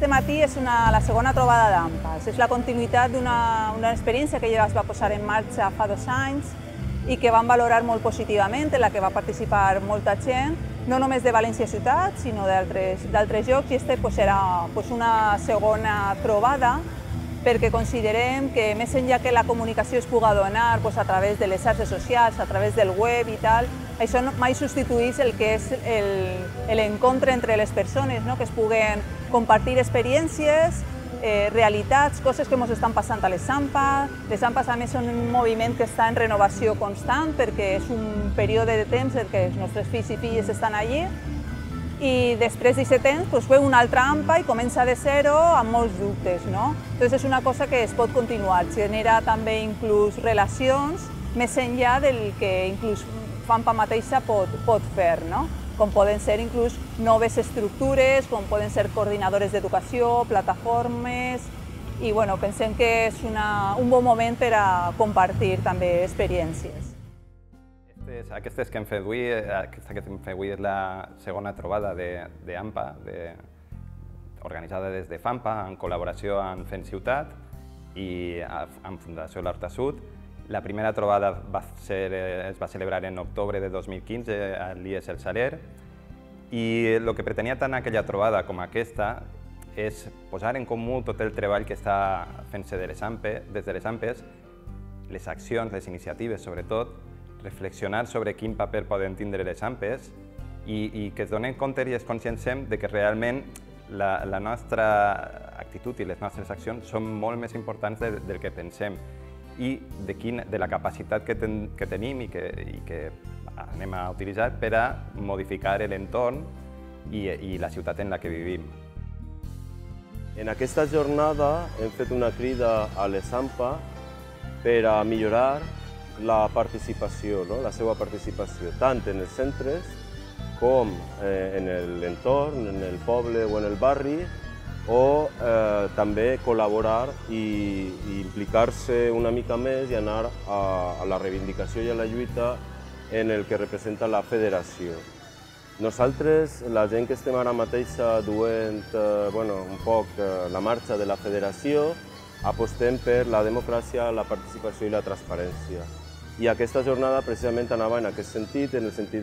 Este matí és la segona trobada d'AMPAs. És la continuïtat d'una experiència que ja es va posar en marxa fa 2 anys i que vam valorar molt positivament, en la que va participar molta gent, no només de València ciutat, sinó d'altres llocs, i aquesta serà una segona trobada perquè considerem que més enllà que la comunicació es pugui donar a través de les xarxes socials, a través del web i tal, això mai substitueix el que és l'encontre entre les persones, que es puguen compartir experiències, realitats, coses que ens estan passant a les AMPA. Les AMPAs a més són un moviment que està en renovació constant perquè és un període de temps en què els nostres fills i filles estan allí i després d'aquest temps feu una altra AMPA i comença de zero amb molts dubtes. Llavors és una cosa que es pot continuar, genera també inclús relacions més enllà del que inclús FAMPA mateixa pot fer, com poden ser inclús noves estructures, com poden ser coordinadores d'educació, plataformes, i pensem que és un bon moment per a compartir també experiències. Aquesta que hem fet avui és la segona trobada d'AMPA, organitzada des de FAMPA en col·laboració amb Fent Ciutat i amb Fundació l'Horta Sud. La primera trobada es va celebrar en octubre de 2015 al IES El Saler i el que pretenia tant aquella trobada com aquesta és posar en comú tot el treball que està fent-se des de les AMPes, les accions, les iniciatives sobretot, reflexionar sobre quin paper poden tindre les AMPes i que es donem compte i es conscienciem de que realment la nostra actitud i les nostres accions són molt més importants del que pensem i de la capacitat que tenim i que anem a utilitzar per a modificar l'entorn i la ciutat en la que vivim. En aquesta jornada hem fet una crida a les AMPA per a millorar la participació, la seva participació, tant en els centres com en l'entorn, en el poble o en el barri, o també col·laborar i implicar-se una mica més i anar a la reivindicació i a la lluita en el que representa la federació. Nosaltres, la gent que estem ara mateix duent un poc la marxa de la federació, apostem per la democràcia, la participació i la transparència. I aquesta jornada precisament anava en aquest sentit, en el sentit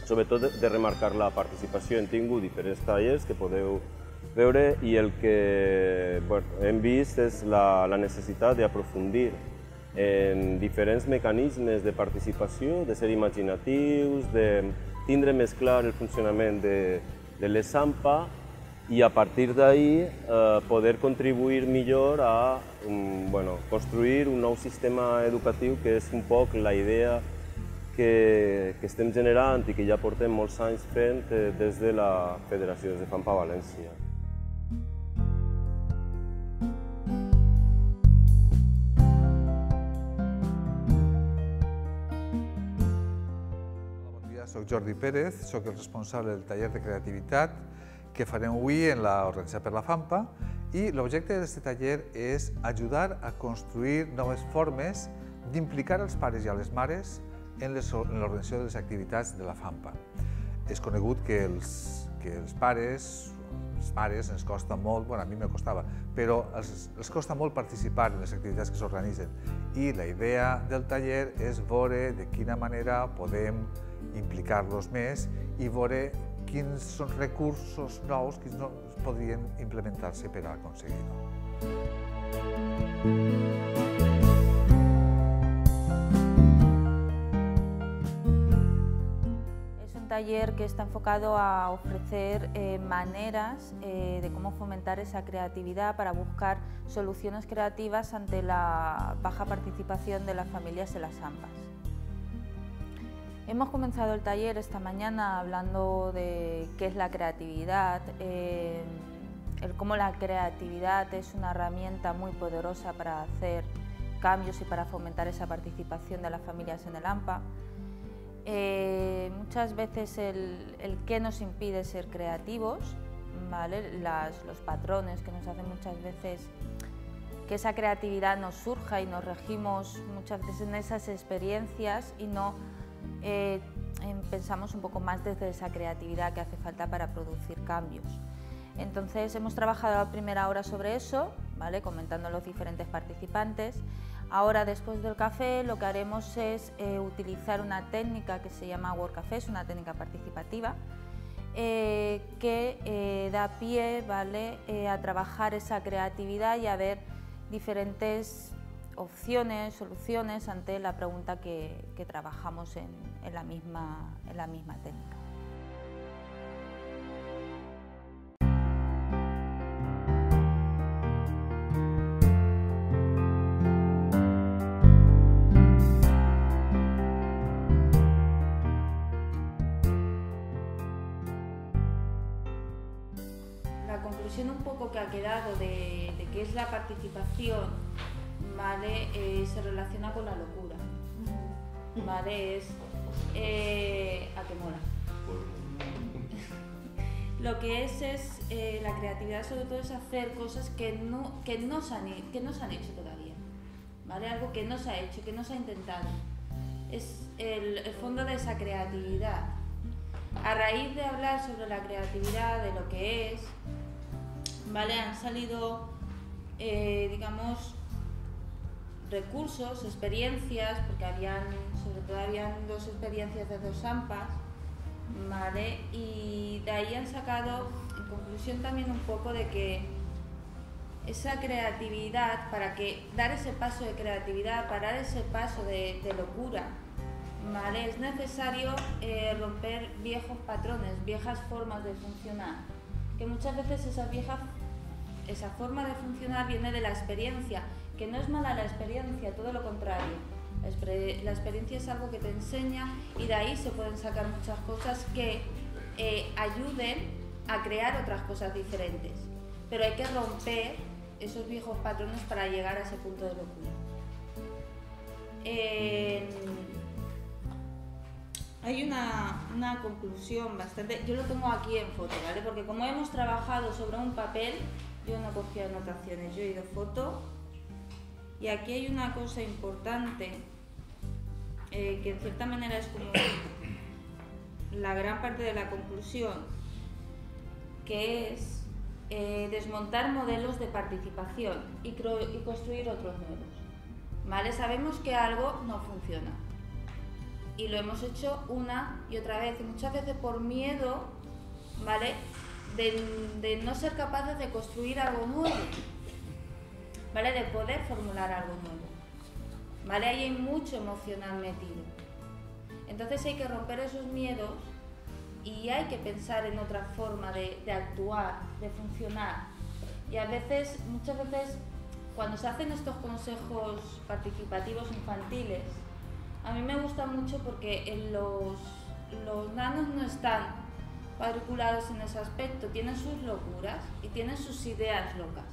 sobretot de remarcar la participació. Hem tingut diferents tallers que podeu veure i el que hem vist és la necessitat d'aprofundir en diferents mecanismes de participació, de ser imaginatius, de tindre més clar el funcionament de les AMPA i a partir d'ahir poder contribuir millor a construir un nou sistema educatiu que és un poc la idea que estem generant i que ja portem molts anys fent des de la Federació, des de FAMPA València. Soc Jordi Pérez, soc el responsable del taller de creativitat que farem avui organitzat per la FAMPA i l'objecte d'aquest taller és ajudar a construir noves formes d'implicar els pares i a les mares en l'organització de les activitats de la FAMPA. És conegut que els pares ens costa molt, a mi me costava, però els costa molt participar en les activitats que s'organitzen i la idea del taller és veure de quina manera podem implicar-los més i veure quins són recursos nous que podrien implementar-se per a aconseguir-ho. Es un taller que está enfocado a ofrecer maneras de cómo fomentar esa creatividad para buscar soluciones creativas ante la baja participación de las familias en las AMPAs. Hemos comenzado el taller esta mañana hablando de qué es la creatividad, cómo la creatividad es una herramienta muy poderosa para hacer cambios y para fomentar esa participación de las familias en el AMPA. Muchas veces el qué nos impide ser creativos, ¿vale? Los patrones que nos hacen muchas veces que esa creatividad nos surja y nos regimos muchas veces en esas experiencias y no pensamos un poco más desde esa creatividad que hace falta para producir cambios. Entonces hemos trabajado a primera hora sobre eso, ¿vale? Comentando a los diferentes participantes. Ahora, después del café, lo que haremos es utilizar una técnica que se llama Work Café, es una técnica participativa, que da pie, ¿vale? A trabajar esa creatividad y a ver diferentes opciones, soluciones ante la pregunta que trabajamos en la misma técnica. La conclusión un poco que ha quedado de qué es la participación, ¿vale? Se relaciona con la locura, ¿vale? Es a que mola. Lo que es la creatividad, sobre todo, es hacer cosas que no se han hecho todavía, ¿vale? Algo que no se ha hecho, que no se ha intentado. Es el fondo de esa creatividad. A raíz de hablar sobre la creatividad, de lo que es, ¿vale? Han salido, digamos, recursos, experiencias, porque sobre todo habían 2 experiencias de 2 AMPAs, ¿vale? Y de ahí han sacado, en conclusión, también un poco de que esa creatividad, dar ese paso de creatividad, para dar ese paso de locura, ¿vale? Es necesario romper viejos patrones, viejas formas de funcionar, que muchas veces esa forma de funcionar viene de la experiencia, que no es mala la experiencia, todo lo contrario. La experiencia es algo que te enseña y de ahí se pueden sacar muchas cosas que ayuden a crear otras cosas diferentes. Pero hay que romper esos viejos patrones para llegar a ese punto de locura. Hay una conclusión bastante... Yo lo tengo aquí en foto, ¿vale? Porque como hemos trabajado sobre un papel, yo no he cogido anotaciones, yo he ido foto. Y aquí hay una cosa importante, que en cierta manera es como la gran parte de la conclusión, que es desmontar modelos de participación y construir otros nuevos, ¿vale? Sabemos que algo no funciona y lo hemos hecho una y otra vez, y muchas veces por miedo, ¿vale? De no ser capaces de construir algo nuevo, ¿vale? De poder formular algo nuevo, ¿vale? Ahí hay mucho emocional metido. Entonces hay que romper esos miedos y hay que pensar en otra forma de actuar, de funcionar. Y muchas veces, cuando se hacen estos consejos participativos infantiles, a mí me gusta mucho porque los nanos no están cuadriculados en ese aspecto, tienen sus locuras y tienen sus ideas locas,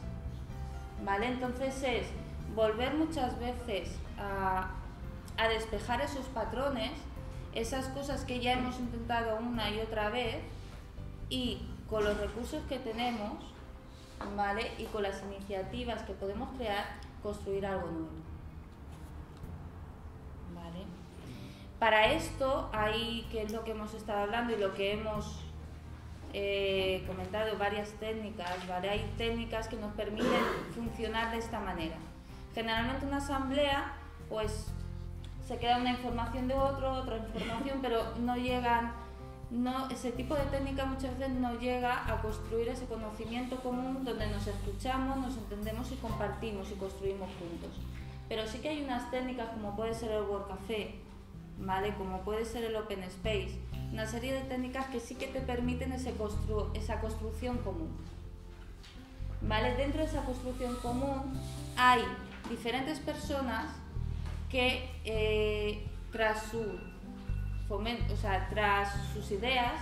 ¿vale? Entonces es volver muchas veces a despejar esos patrones, esas cosas que ya hemos intentado una y otra vez, y con los recursos que tenemos, ¿vale? Y con las iniciativas que podemos crear, construir algo nuevo, ¿vale? Para esto, que es lo que hemos estado hablando y lo que hemos comentado, varias técnicas, ¿vale? Hay técnicas que nos permiten funcionar de esta manera. Generalmente una asamblea, pues se queda una información de otra información, pero ese tipo de técnica muchas veces no llega a construir ese conocimiento común donde nos escuchamos, nos entendemos y compartimos y construimos juntos. Pero sí que hay unas técnicas como puede ser el Work Café, ¿vale? Como puede ser el Open Space, una serie de técnicas que sí que te permiten esa construcción común, ¿vale? Dentro de esa construcción común hay diferentes personas que tras sus ideas,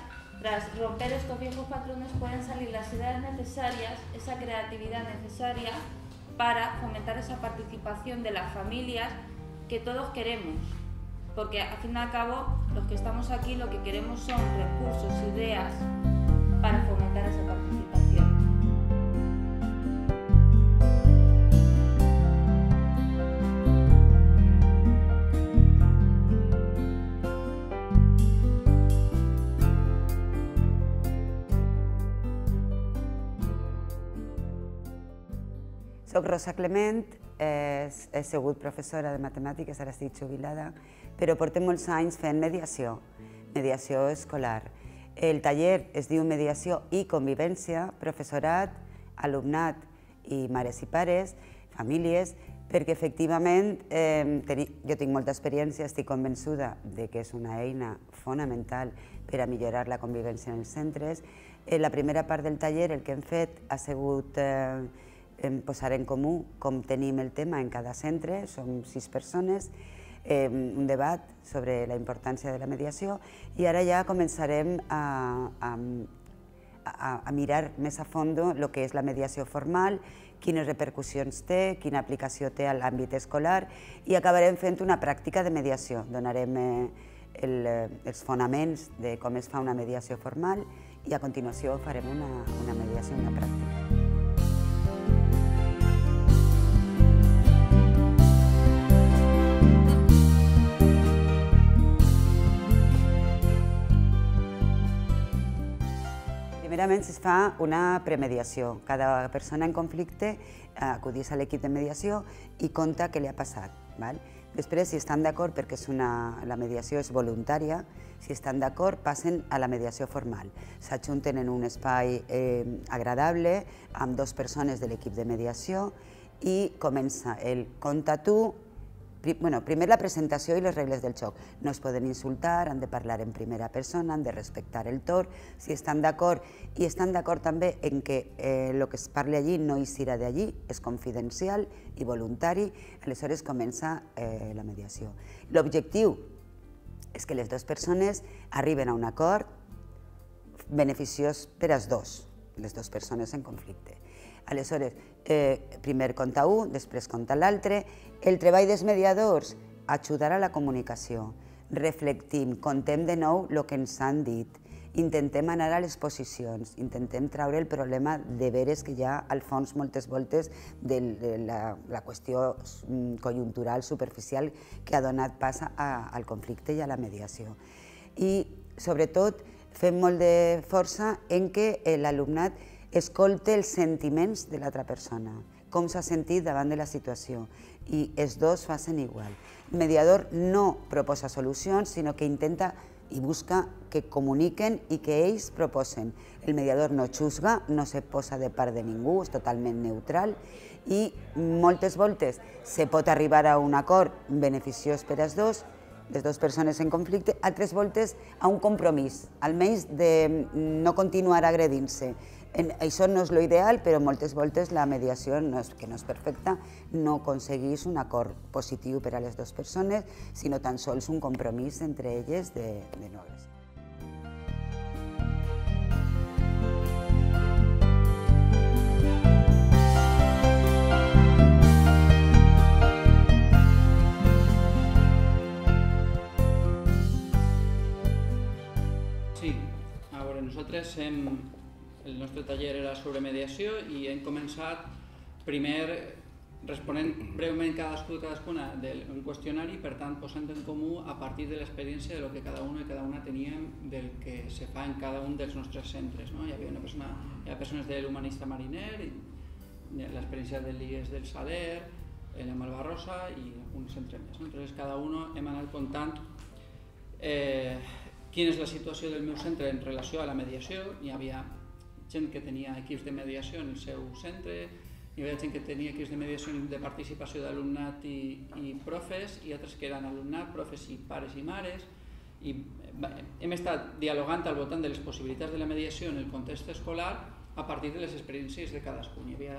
tras romper estos viejos patrones, pueden salir las ideas necesarias, esa creatividad necesaria para fomentar esa participación de las familias que todos queremos. Porque al fin y al cabo, los que estamos aquí lo que queremos son recursos, ideas para fomentar esa participación. Soc Rosa Clement, he sigut professora de matemàtiques, ara estic jubilada, però portem molts anys fent mediació escolar. El taller es diu Mediació i Convivència, professorat, alumnat i mares i pares, famílies, perquè efectivament jo tinc molta experiència, estic convençuda que és una eina fonamental per a millorar la convivència en els centres. La primera part del taller el que hem fet ha sigut posar en comú com tenim el tema en cada centre, som 6 persones, un debat sobre la importància de la mediació i ara ja començarem a mirar més a fons el que és la mediació formal, quines repercussions té, quina aplicació té a l'àmbit escolar i acabarem fent una pràctica de mediació. Donarem els fonaments de com es fa una mediació formal i a continuació farem una mediació, una pràctica. Primerament es fa una premediació. Cada persona en conflicte acudeix a l'equip de mediació i conta què li ha passat. Després, si estan d'acord, perquè la mediació és voluntària, si estan d'acord, passen a la mediació formal. S'ajunten en un espai agradable amb 2 persones de l'equip de mediació i comença el conta tu. Primer la presentació i les regles del joc. No es poden insultar, han de parlar en primera persona, han de respectar el torn, si estan d'acord, i estan d'acord també en que el que es parli allí no eixirà d'allí, és confidencial i voluntari, aleshores comença la mediació. L'objectiu és que les 2 persones arriben a un acord beneficiós per als 2, les 2 persones en conflicte. Aleshores, primer conta un, després conta l'altre. El treball dels mediadors, ajudar a la comunicació. Reflectim, contem de nou el que ens han dit. Intentem anar a les posicions, intentem treure el problema de veres que hi ha al fons moltes voltes de la qüestió conjuntural, superficial, que ha donat pas al conflicte i a la mediació. I, sobretot, fem molt de força en què l'alumnat escolta els sentiments de l'altra persona, com s'ha sentit davant de la situació, i els 2 facin igual. El mediador no proposa solucions, sinó que intenta i busca que comuniquen i que ells proposen. El mediador no juzga, no se posa de part de ningú, és totalment neutral i moltes voltes se pot arribar a un acord beneficiós per als 2, les 2 persones en conflicte, altres voltes a un compromís, almenys de no continuar agredint-se. Això no és l'ideal, però moltes voltes la mediació, que no és perfecta, no aconsegueix un acord positiu per a les 2 persones, sinó tan sols un compromís entre elles de no agressió. Sí, a veure, nosaltres el nostre taller era sobre mediació i hem començat primer responent breument cadascuna d'un qüestionari, per tant posant en comú a partir de l'experiència de lo que cada un i cada una teníem del que se fa en cada un dels nostres centres. Hi ha persones de l'Humanista Mariner, l'experiència de l'IES del Saler, la Malvarrosa i un centre més. Entonces cada un hem anat contant quina és la situació del meu centre en relació a la mediació. Hi havia gent que tenia equips de mediació en el seu centre, hi havia gent que tenia equips de mediació de participació d'alumnat i profes, i altres que eren alumnat, profes i pares i mares. Hem estat dialogant al voltant de les possibilitats de la mediació en el context escolar a partir de les experiències de cadascun. Hi havia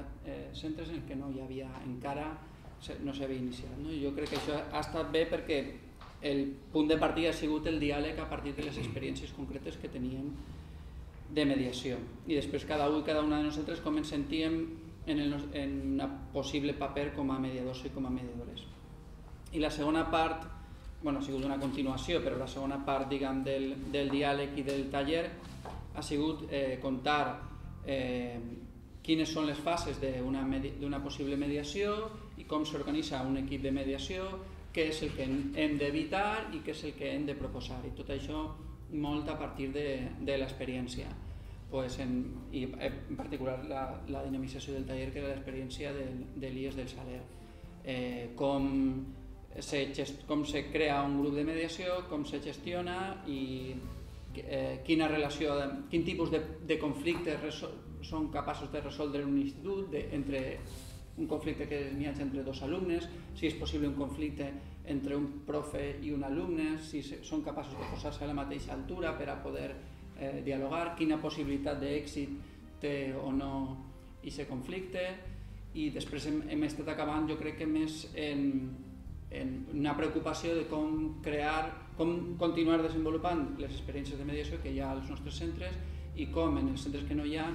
centres en què no hi havia encara, no s'havia iniciat. Jo crec que això ha estat bé perquè el punt de partida ha sigut el diàleg a partir de les experiències concretes que teníem de mediació. I després cada un i cada una de nosaltres com ens sentíem en un possible paper com a mediadors i com a mediadores. I la segona part, ha sigut una continuació, però la segona part del diàleg i del taller ha sigut contar quines són les fases d'una possible mediació i com s'organitza un equip de mediació, què és el que hem d'evitar i què és el que hem de proposar. I tot això molt a partir de l'experiència. pues i en particular la dinamització del taller, que era l'experiència de l'IES del Saler. Com se crea un grup de mediació, com se gestiona i quina relació, quin tipus de conflictes són capaços de resoldre un institut, entre un conflicte que n'hi hagi entre dos alumnes, si és possible un conflicte entre un profe i un alumne, si són capaços de posar-se a la mateixa altura per a poder dialogar, quina possibilitat d'èxit té o no aquest conflicte, i després hem estat acabant, jo crec que més en una preocupació de com continuar desenvolupant les experiències de mediació que hi ha als nostres centres i com en els centres que no hi ha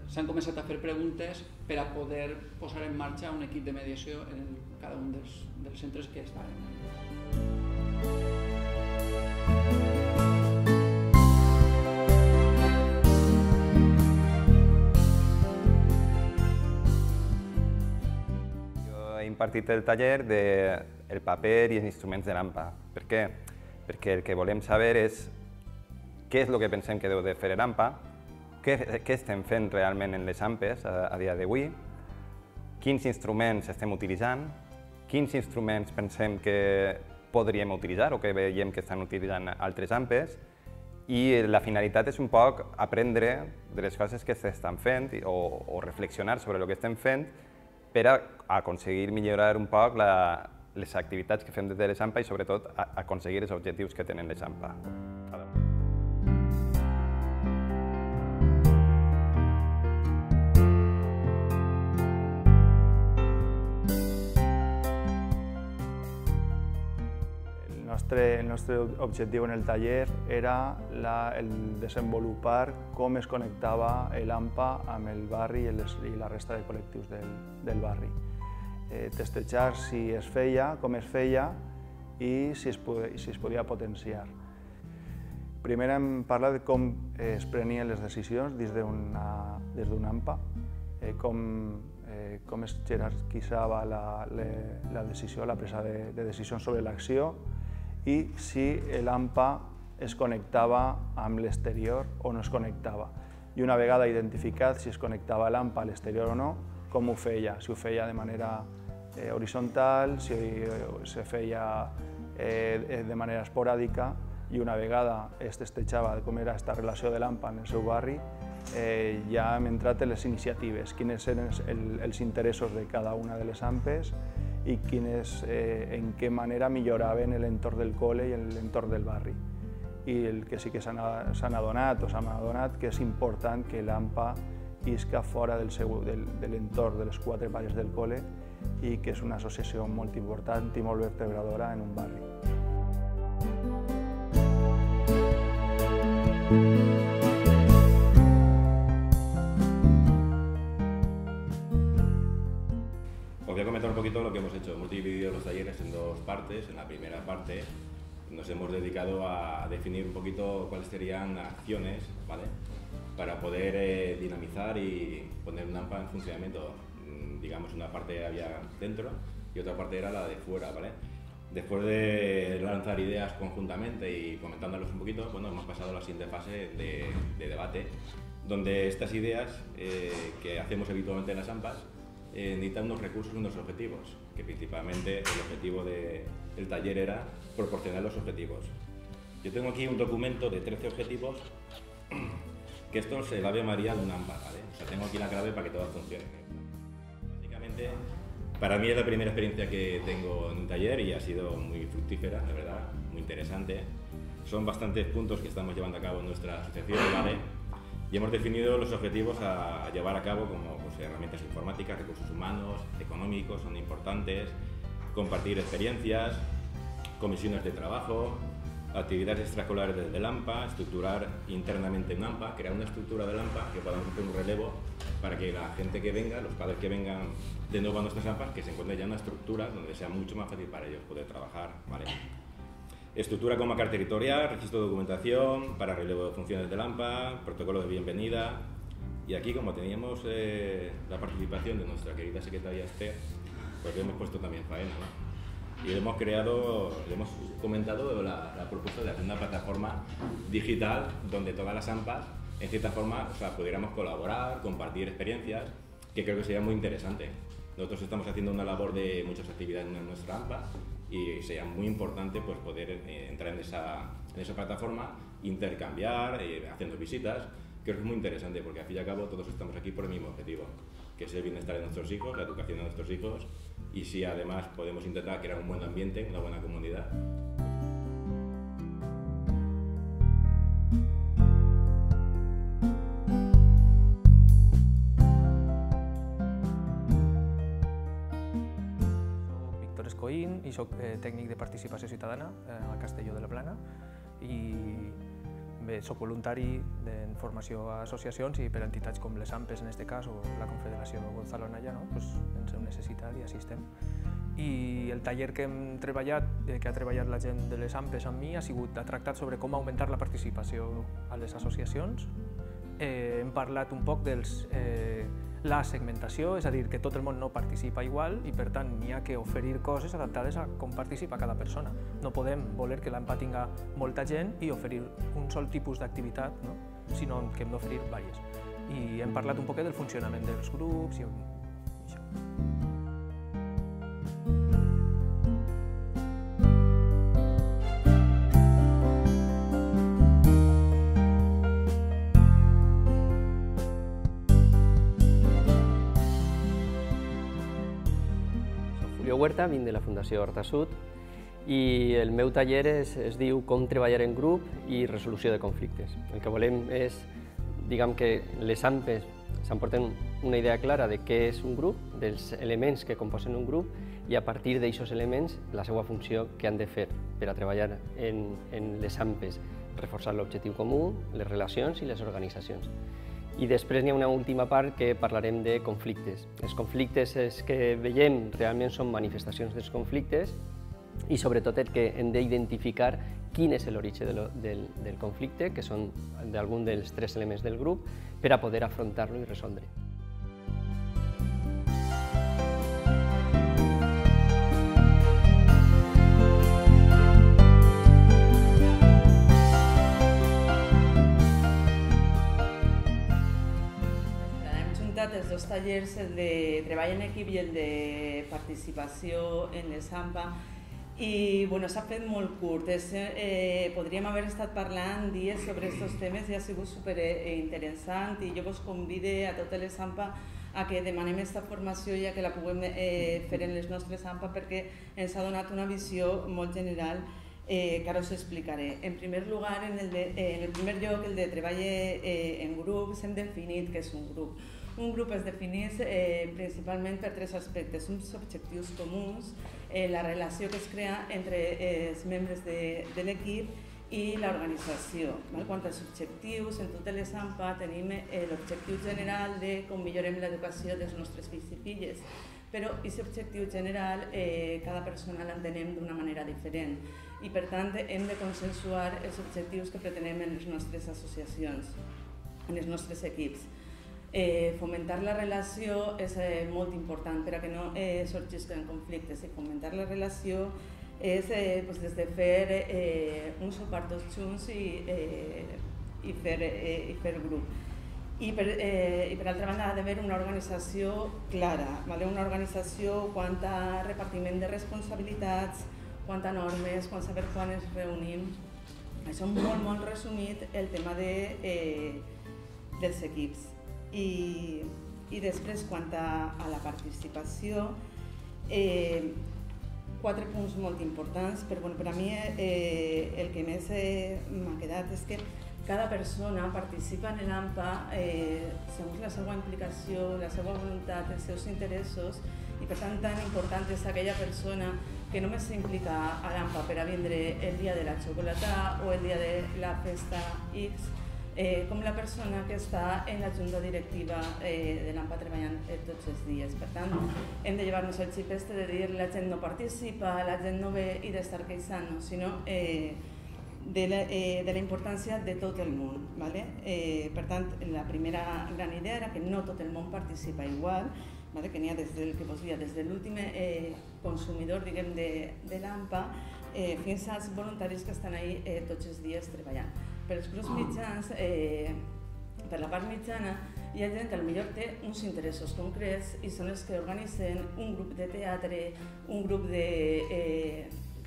s'han començat a fer preguntes per a poder posar en marxa un equip de mediació en cada un dels centres que estaven. Impartit el taller del paper i els instruments de l'AMPA. Per què? Perquè el que volem saber és què és el que pensem que deu de fer l'AMPA, què estem fent realment en les AMPes a dia d'avui, quins instruments estem utilitzant, quins instruments pensem que podríem utilitzar o que veiem que estan utilitzant altres AMPes, i la finalitat és un poc aprendre de les coses que s'estan fent o reflexionar sobre el que estem fent per a aconseguir millorar un poc les activitats que fem des de les AMPA i sobretot aconseguir els objectius que tenen les AMPA. El nostre objectiu en el taller era el desenvolupar com es connectava l'AMPA amb el barri i la resta de col·lectius del barri. Testejar si es feia, com es feia i si es podia potenciar. Primer hem parlat de com es prenien les decisions des d'un AMPA, com es jerarquitzava la decisió, la presa de decisions sobre l'acció, i si l'AMPA es connectava amb l'exterior o no es connectava. I una vegada identificat si es connectava l'AMPA a l'exterior o no, com ho feia, si ho feia de manera horitzontal, si se feia de manera esporàdica, i una vegada es testejava com era aquesta relació de l'AMPA en el seu barri, ja hem entrat en les iniciatives, quins eren els interessos de cada una de les AMPes i en què manera milloraven l'entorn del col·le i l'entorn del barri. I el que sí que s'han adonat que és important que l'AMPA isca fora de l'entorn de les quatre pares del col·le i que és una associació molt important i molt vertebradora en un barri. Os voy a comentar un poquito lo que hemos hecho. Hemos dividido los talleres en dos partes. En la primera parte nos hemos dedicado a definir un poquito cuáles serían acciones, ¿vale?, para poder dinamizar y poner una AMPA en funcionamiento. Digamos, una parte había dentro y otra parte era la de fuera, ¿vale? Después de lanzar ideas conjuntamente y comentándolos un poquito, bueno, hemos pasado a la siguiente fase de debate, donde estas ideas que hacemos habitualmente en las AMPAs necesitan unos recursos y unos objetivos, que principalmente el objetivo del taller era proporcionar los objetivos. Yo tengo aquí un documento de 13 objetivos, que esto es el Ave María de una AMPA, ¿vale? O sea, tengo aquí la clave para que todo funcione. Básicamente, para mí es la primera experiencia que tengo en un taller y ha sido muy fructífera, la verdad, muy interesante. Son bastantes puntos que estamos llevando a cabo en nuestra asociación, ¿vale? Y hemos definido los objetivos a llevar a cabo, como pues, herramientas informáticas, recursos humanos, económicos, son importantes, compartir experiencias, comisiones de trabajo, actividades extraescolares desde el AMPA, estructurar internamente un AMPA, crear una estructura del AMPA que podamos hacer un relevo para que la gente que venga, los padres que vengan de nuevo a nuestras AMPAs, que se encuentren ya en una estructura donde sea mucho más fácil para ellos poder trabajar, ¿vale? Estructura como marca territorial, registro de documentación, para relevo de funciones del AMPA, protocolo de bienvenida. Y aquí, como teníamos la participación de nuestra querida secretaria Esther, pues le hemos puesto también faena, ¿no? Y le hemos comentado la propuesta de hacer una plataforma digital donde todas las AMPAs en cierta forma, pudiéramos colaborar, compartir experiencias, que creo que sería muy interesante. Nosotros estamos haciendo una labor de muchas actividades en nuestra AMPA y sería muy importante pues, poder entrar en esa plataforma, intercambiar, haciendo visitas. Creo que es muy interesante porque al fin y al cabo todos estamos aquí por el mismo objetivo, que es el bienestar de nuestros hijos, la educación de nuestros hijos, y si además podemos intentar crear un buen ambiente, una buena comunidad. I soc tècnic de participació ciutadana a Castelló de la Plana i bé, soc voluntari en formació a associacions i per a entitats com les AMPES en aquest cas o la Confederació Gonzalo Anaya, ens ho necessita i així estem. I el taller que hem treballat, que ha treballat la gent de les AMPES amb mi, ha tractat sobre com augmentar la participació a les associacions. Hem parlat un poc de la segmentació, és a dir, que tot el món no participa igual i per tant n'hi ha que oferir coses adaptades a com participa cada persona. No podem voler que l'AMPA tinga molta gent i oferir un sol tipus d'activitat, sinó que hem d'oferir diverses. I hem parlat un poquet del funcionament dels grups i això. Huerta, vinc de la Fundació Horta Sud i el meu taller es diu Com treballar en grup i resolució de conflictes. El que volem és, diguem que les AMPES s'emporten una idea clara de què és un grup, dels elements que composen un grup i a partir d'aquests elements la seva funció que han de fer per a treballar en les AMPES, reforçar l'objectiu comú, les relacions i les organitzacions. I després n'hi ha una última part que parlarem de conflictes. Els conflictes que veiem realment són manifestacions dels conflictes i sobretot el que hem d'identificar quin és l'origen del conflicte, que són d'algun dels tres elements del grup, per a poder afrontar-lo i resoldre. Els dos tallers, el de treball en equip i el de participació en les AMPA, i s'ha fet molt curt. Podríem haver estat parlant dies sobre aquests temes i ha sigut superinteressant i jo vos convide a totes les AMPA a que demanem aquesta formació i a que la puguem fer en les nostres AMPA perquè ens ha donat una visió molt general que ara us explicaré. En primer lloc, el de treball en grups, hem definit què és un grup. Un grup es defineix principalment per tres aspectes, uns objectius comuns, la relació que es crea entre els membres de l'equip i l'organització. Quant als objectius, en totes les AMPA tenim l'objectiu general de com millorem l'educació dels nostres fills i filles, però aquest objectiu general cada persona l'entenem d'una manera diferent i per tant hem de consensuar els objectius que pretenem en les nostres associacions, en els nostres equips. Fomentar la relació és molt important per a que no sorgisquen conflictes i fomentar la relació és des de fer un sopar tots junts i fer grup. I per altra banda ha d'haver una organització clara, una organització quant a repartiment de responsabilitats, quant a normes, quant a saber quan ens reunim. Això molt resumit el tema dels equips. I després, quant a la participació, 4 punts molt importants, però per a mi el que més m'ha quedat és que cada persona participa en l'AMPA segons la seva implicació, la seva voluntat, els seus interessos i per tant tan important és aquella persona que només s'implica a l'AMPA per a vindre el dia de la xocolata o el dia de la festa X, com la persona que està en la junta directiva de l'AMPA treballant tots els dies. Per tant, hem de llevar-nos el xip de dir la gent no participa, la gent no ve i d'estar queixant-nos, sinó de la importància de tot el món. Per tant, la primera gran idea era que no tot el món participa igual, que n'hi ha des del que vos dia, des de l'últim consumidor de l'AMPA fins als voluntaris que estan ahí tots els dies treballant. Per als grups mitjans per la part mitjana hi ha gent que potser té uns interessos concrets i són els que organitzen un grup de teatre, un grup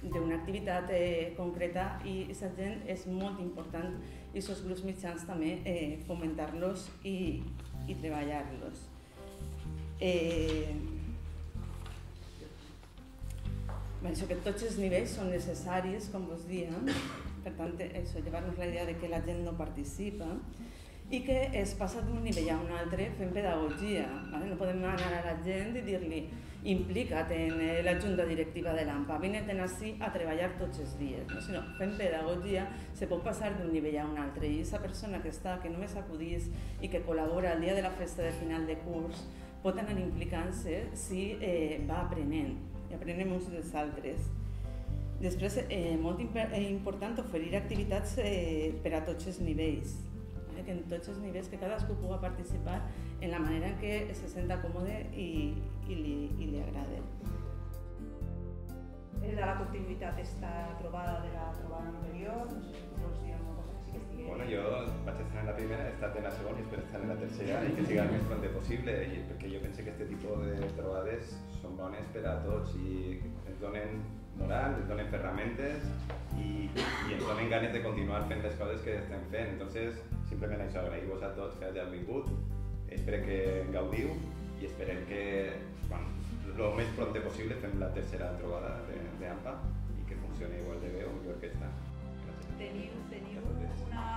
d'una activitat concreta i aquesta gent és molt important i aquests grups mitjans també fomentar-los i treballar-los. Penso que tots els nivells són necessaris, com vos diem, per tant, llevar-nos la idea de que la gent no participa i que es passa d'un nivell a un altre fent pedagogia. No podem anar a la gent i dir-li implica't en la junta directiva de l'AMPA, vine-te'n ací a treballar tots els dies, sinó fent pedagogia se pot passar d'un nivell a un altre i aquesta persona que només acudís i que col·labora el dia de la festa de final de curs pot anar implicant-se si va aprenent i aprenem uns dels altres. Després, molt important oferir activitats per a tots els nivells, que en tots els nivells que cadascú pugui participar en la manera en què se senta còmode i li agrada. De la continuïtat d'esta trobada de la trobada anterior, no sé si vols dir alguna cosa que sí que estigui... Bueno, jo vaig estar en la primera, he estat en la segona i espero estar en la tercera i que siga el més pront possible, perquè jo penso que aquest tipus de trobades són bones per a tots i ens donen moral, ens donen ferramentes i ens donen ganes de continuar fent les coses que estem fent. Entonces, simplement això, agrair-vos a tots que hagin vingut, espero que en gaudiu i esperem que el més pront possible fem la tercera trobada d'AMPA i que funcioni igual de bé o millor que està. Teniu una...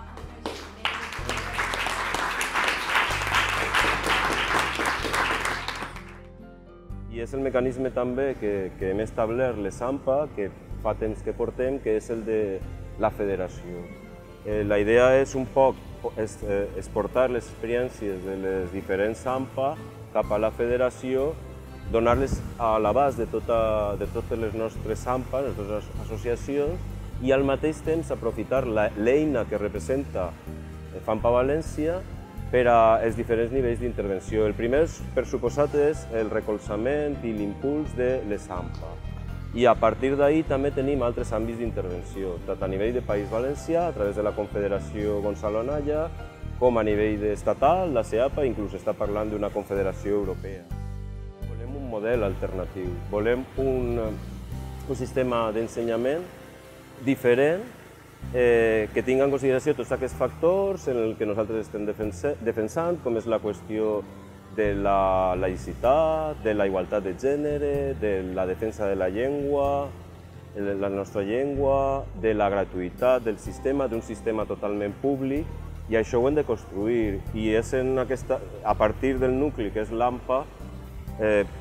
I és el mecanisme també que hem establert les AMPA, que fa temps que portem, que és el de la federació. La idea és un poc exportar les experiències de les diferents AMPA cap a la federació, donar-les a l'abast de totes les nostres AMPA, les nostres associacions, i al mateix temps aprofitar l'eina que representa FAMPA València per als diferents nivells d'intervenció. El primer, per suposat, és el recolzament i l'impuls de les AMPA. I a partir d'ahir també tenim altres àmbits d'intervenció, tant a nivell de País Valencià, a través de la Confederació Gonzalo Anaya, com a nivell estatal, la CEAPA, inclús està parlant d'una confederació europea. Volem un model alternatiu, volem un sistema d'ensenyament diferent que tingui en consideració tots aquests factors en els que nosaltres estem defensant, com és la qüestió de la laïcitat, de la igualtat de gènere, de la defensa de la llengua, la nostra llengua, de la gratuïtat del sistema, d'un sistema totalment públic, i això ho hem de construir. I és a partir del nucli, que és l'AMPA,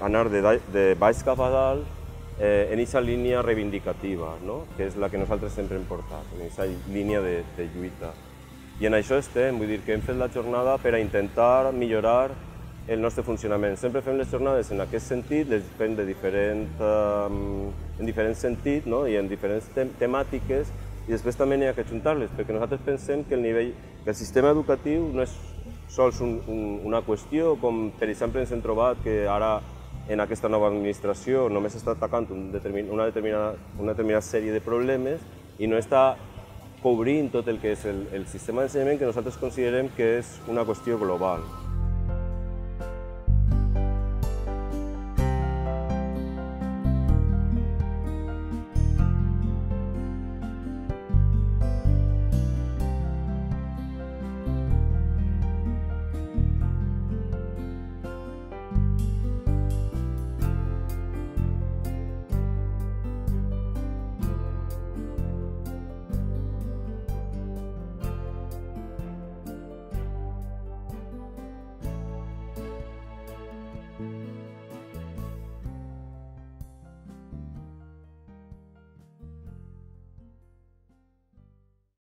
anar de baix cap a dalt, en aquesta línia reivindicativa, que és la que nosaltres sempre hem portat, en aquesta línia de lluita. I en això estem, vull dir que hem fet la jornada per a intentar millorar el nostre funcionament. Sempre fem les jornades en aquest sentit, les fem en diferents sentits i en diferents temàtiques, i després també n'hi ha que ajuntar-les, perquè nosaltres pensem que el sistema educatiu no és sols una qüestió, com per exemple ens hem trobat que ara en aquesta nova administració només està atacant una determinada sèrie de problemes i no està cobrint tot el que és el sistema d'ensenyament, que nosaltres considerem que és una qüestió global.